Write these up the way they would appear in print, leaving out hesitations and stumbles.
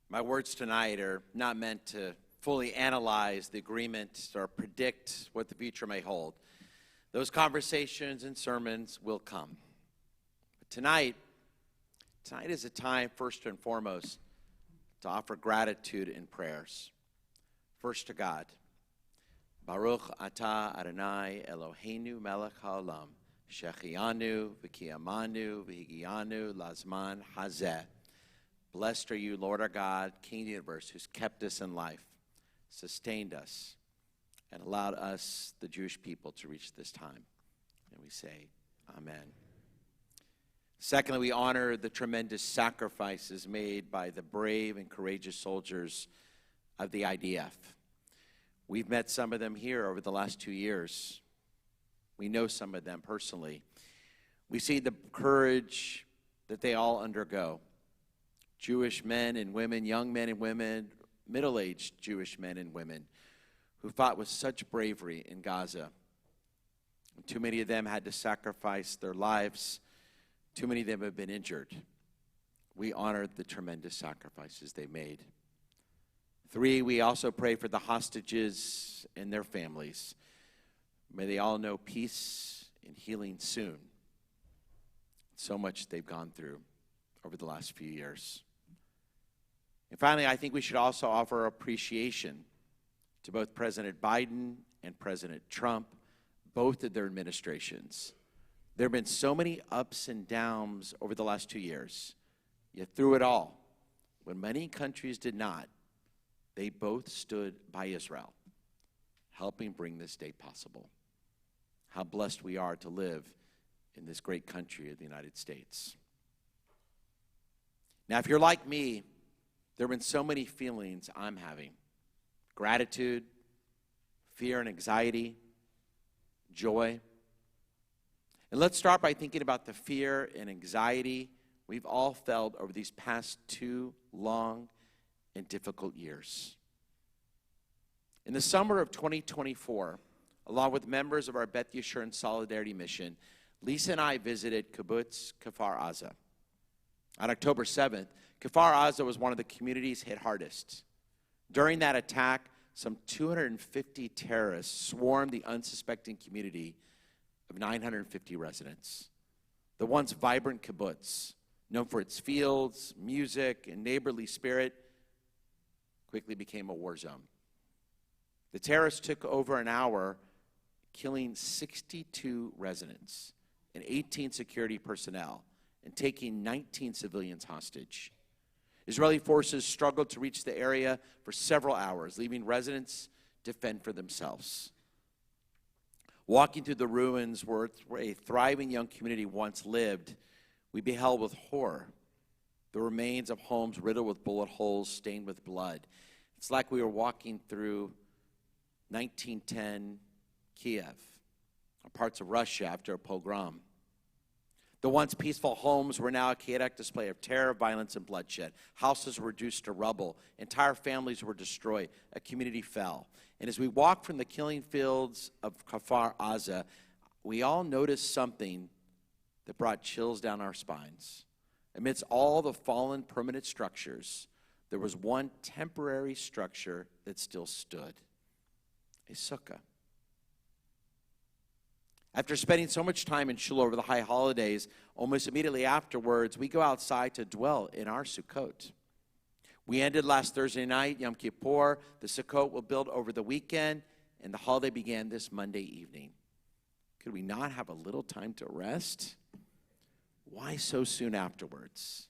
My words tonight are not meant to fully analyze the agreement or predict what the future may hold. Those conversations and sermons will come. But tonight is a time, first and foremost, to offer gratitude and prayers. First to God. Baruch atah Adonai Eloheinu melech haolam, shechianu v'kiyamanu v'higianu lazman hazeh. Blessed are you, Lord our God, King of the universe, who's kept us in life, sustained us, and allowed us, the Jewish people, to reach this time. And we say, Amen. Secondly, we honor the tremendous sacrifices made by the brave and courageous soldiers of the IDF. We've met some of them here over the last 2 years. We know some of them personally. We see the courage that they all undergo. Jewish men and women, young men and women, middle-aged Jewish men and women who fought with such bravery in Gaza. And too many of them had to sacrifice their lives. Too many of them have been injured. We honor the tremendous sacrifices they made. 3, we also pray for the hostages and their families. May they all know peace and healing soon. So much they've gone through over the last few years. And finally, I think we should also offer appreciation to both President Biden and President Trump, both of their administrations. There have been so many ups and downs over the last 2 years. Yet through it all, when many countries did not, they both stood by Israel, helping bring this day possible. How blessed we are to live in this great country of the United States. Now, if you're like me, there have been so many feelings I'm having. Gratitude, fear and anxiety, joy. And let's start by thinking about the fear and anxiety we've all felt over these past 2 long and difficult years. In the summer of 2024, along with members of our Beth Yeshurun Solidarity Mission, Lisa and I visited kibbutz Kfar Aza. On October 7th, Kfar Aza was one of the communities hit hardest. During that attack, some 250 terrorists swarmed the unsuspecting community of 950 residents. The once vibrant kibbutz, known for its fields, music, and neighborly spirit, quickly became a war zone. The terrorists took over an hour, killing 62 residents and 18 security personnel, and taking 19 civilians hostage. Israeli forces struggled to reach the area for several hours, leaving residents to fend for themselves. Walking through the ruins where a thriving young community once lived, we beheld with horror the remains of homes riddled with bullet holes stained with blood. It's like we were walking through 1910 Kiev, or parts of Russia after a pogrom. The once peaceful homes were now a chaotic display of terror, violence, and bloodshed. Houses were reduced to rubble. Entire families were destroyed. A community fell. And as we walked from the killing fields of Kfar Aza, we all noticed something that brought chills down our spines. Amidst all the fallen permanent structures, there was one temporary structure that still stood, a sukkah. After spending so much time in shul over the high holidays, almost immediately afterwards, we go outside to dwell in our Sukkot. We ended last Thursday night, Yom Kippur. The Sukkot will build over the weekend, and the holiday began this Monday evening. Could we not have a little time to rest? Why so soon afterwards?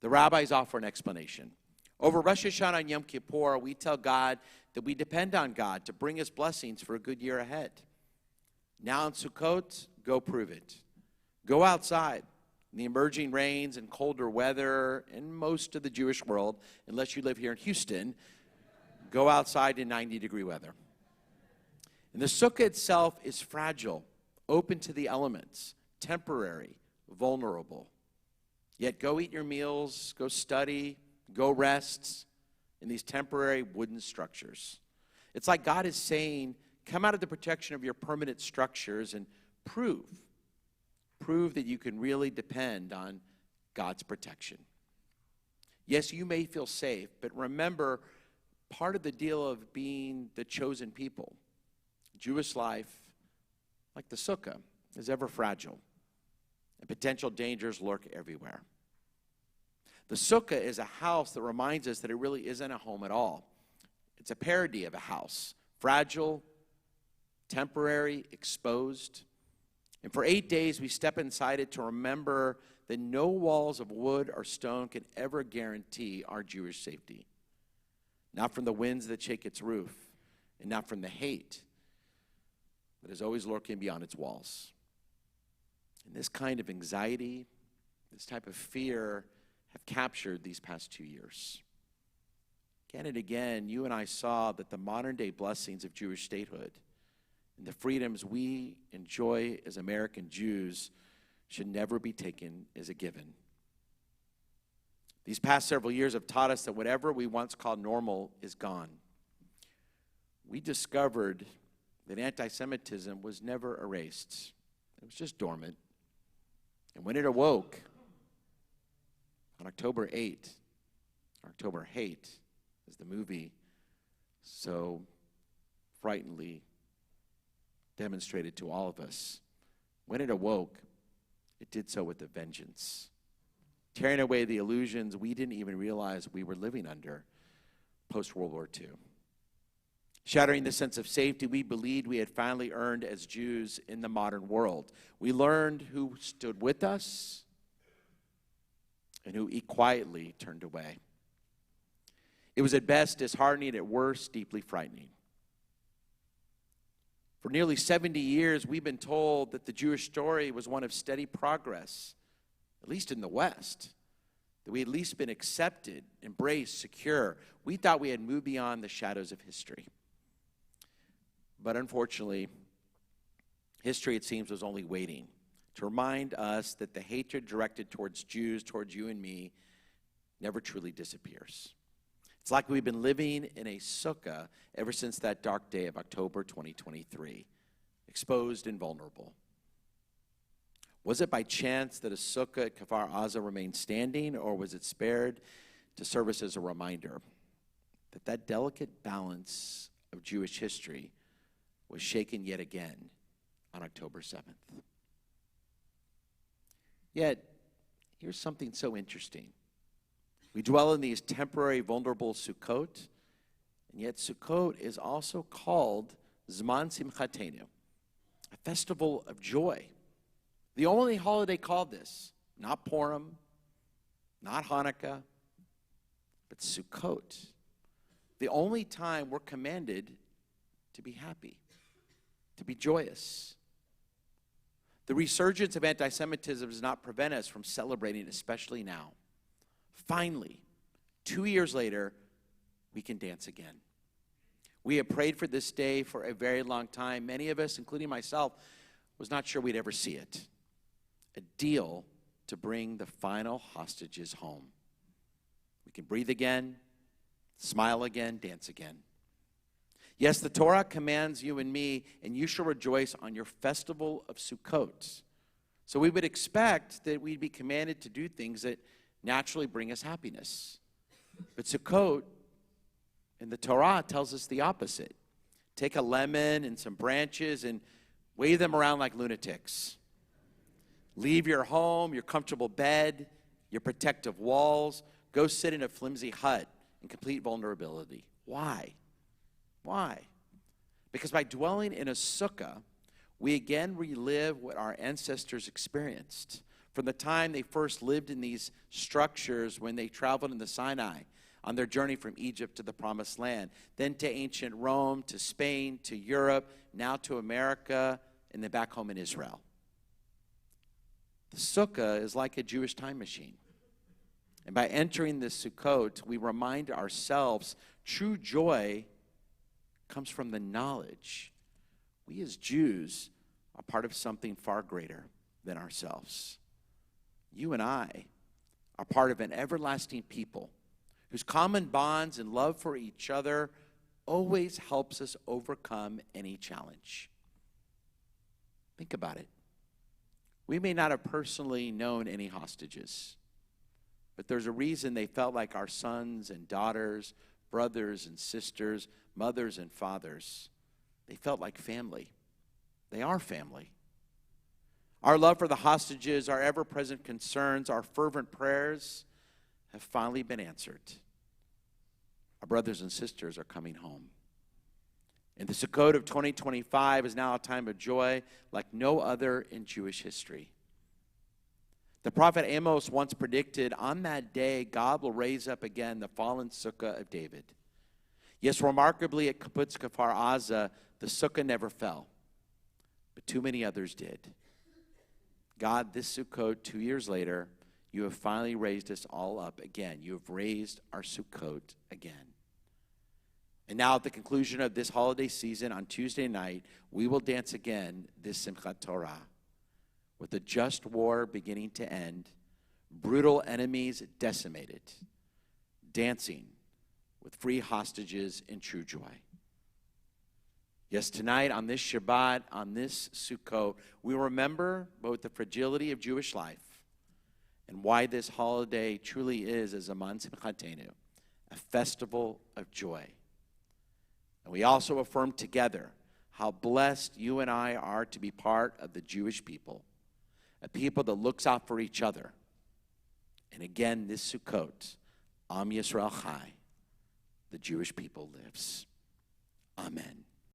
The rabbis offer an explanation. Over Rosh Hashanah and Yom Kippur, we tell God that we depend on God to bring us blessings for a good year ahead. Now in Sukkot, go prove it. Go outside in the emerging rains and colder weather in most of the Jewish world, unless you live here in Houston, go outside in 90-degree weather. And the sukkah itself is fragile, open to the elements, temporary, vulnerable. Yet go eat your meals, go study, go rest in these temporary wooden structures. It's like God is saying, come out of the protection of your permanent structures and prove that you can really depend on God's protection. Yes, you may feel safe, but remember, part of the deal of being the chosen people, Jewish life, like the Sukkah, is ever fragile, and potential dangers lurk everywhere. The Sukkah is a house that reminds us that it really isn't a home at all. It's a parody of a house, fragile, temporary, exposed. And for 8 days, we step inside it to remember that no walls of wood or stone can ever guarantee our Jewish safety. Not from the winds that shake its roof, and not from the hate that is always lurking beyond its walls. And this kind of anxiety, this type of fear, have captured these past 2 years. Again and again, you and I saw that the modern-day blessings of Jewish statehood and the freedoms we enjoy as American Jews should never be taken as a given. These past several years have taught us that whatever we once called normal is gone. We discovered that anti-Semitism was never erased. It was just dormant. And when it awoke on October 8th, October Hate, as the movie so frighteningly demonstrated to all of us, when it awoke, it did so with a vengeance, tearing away the illusions we didn't even realize we were living under post-World War II. Shattering the sense of safety we believed we had finally earned as Jews in the modern world. We learned who stood with us and who quietly turned away. It was at best disheartening, at worst deeply frightening. For nearly 70 years, we've been told that the Jewish story was one of steady progress, at least in the West, that we had at least been accepted, embraced, secure. We thought we had moved beyond the shadows of history. But unfortunately, history, it seems, was only waiting to remind us that the hatred directed towards Jews, towards you and me, never truly disappears. It's like we've been living in a sukkah ever since that dark day of October 2023, exposed and vulnerable. Was it by chance that a sukkah at Kfar Aza remained standing, or was it spared to serve us as a reminder that that delicate balance of Jewish history was shaken yet again on October 7th? Yet, here's something so interesting. We dwell in these temporary, vulnerable Sukkot, and yet Sukkot is also called Zman Simchatenu, a festival of joy. The only holiday called this, not Purim, not Hanukkah, but Sukkot. The only time we're commanded to be happy, to be joyous. The resurgence of anti-Semitism does not prevent us from celebrating, especially now. Finally, 2 years later, we can dance again. We have prayed for this day for a very long time. Many of us, including myself, was not sure we'd ever see it. A deal to bring the final hostages home. We can breathe again, smile again, dance again. Yes, the Torah commands you and me, and you shall rejoice on your festival of Sukkot. So we would expect that we'd be commanded to do things that naturally bring us happiness. But Sukkot in the Torah tells us the opposite. Take a lemon and some branches and wave them around like lunatics. Leave your home, your comfortable bed, your protective walls. Go sit in a flimsy hut in complete vulnerability. Why? Why? Because by dwelling in a sukkah, we again relive what our ancestors experienced from the time they first lived in these structures when they traveled in the Sinai on their journey from Egypt to the Promised Land, then to ancient Rome, to Spain, to Europe, now to America, and then back home in Israel. The sukkah is like a Jewish time machine. And by entering this Sukkot, we remind ourselves true joy comes from the knowledge we as Jews are part of something far greater than ourselves. You and I are part of an everlasting people whose common bonds and love for each other always helps us overcome any challenge. Think about it. We may not have personally known any hostages, But there's a reason they felt like our sons and daughters, brothers and sisters, mothers and fathers. They felt like family. They are family. Our love for the hostages, our ever-present concerns, our fervent prayers have finally been answered. Our brothers and sisters are coming home. And the Sukkot of 2025 is now a time of joy like no other in Jewish history. The prophet Amos once predicted, on that day, God will raise up again the fallen Sukkah of David. Yes, remarkably, at Kibbutz Kfar Aza, the Sukkah never fell, but too many others did. God, this Sukkot, 2 years later, you have finally raised us all up again. You have raised our Sukkot again. And now at the conclusion of this holiday season, on Tuesday night, we will dance again this Simchat Torah, with the just war beginning to end, brutal enemies decimated, dancing with free hostages in true joy. Yes, tonight on this Shabbat, on this Sukkot, we remember both the fragility of Jewish life and why this holiday truly is a Zaman Simchatenu, a festival of joy. And we also affirm together how blessed you and I are to be part of the Jewish people, a people that looks out for each other. And again, this Sukkot, Am Yisrael Chai, the Jewish people lives. Amen.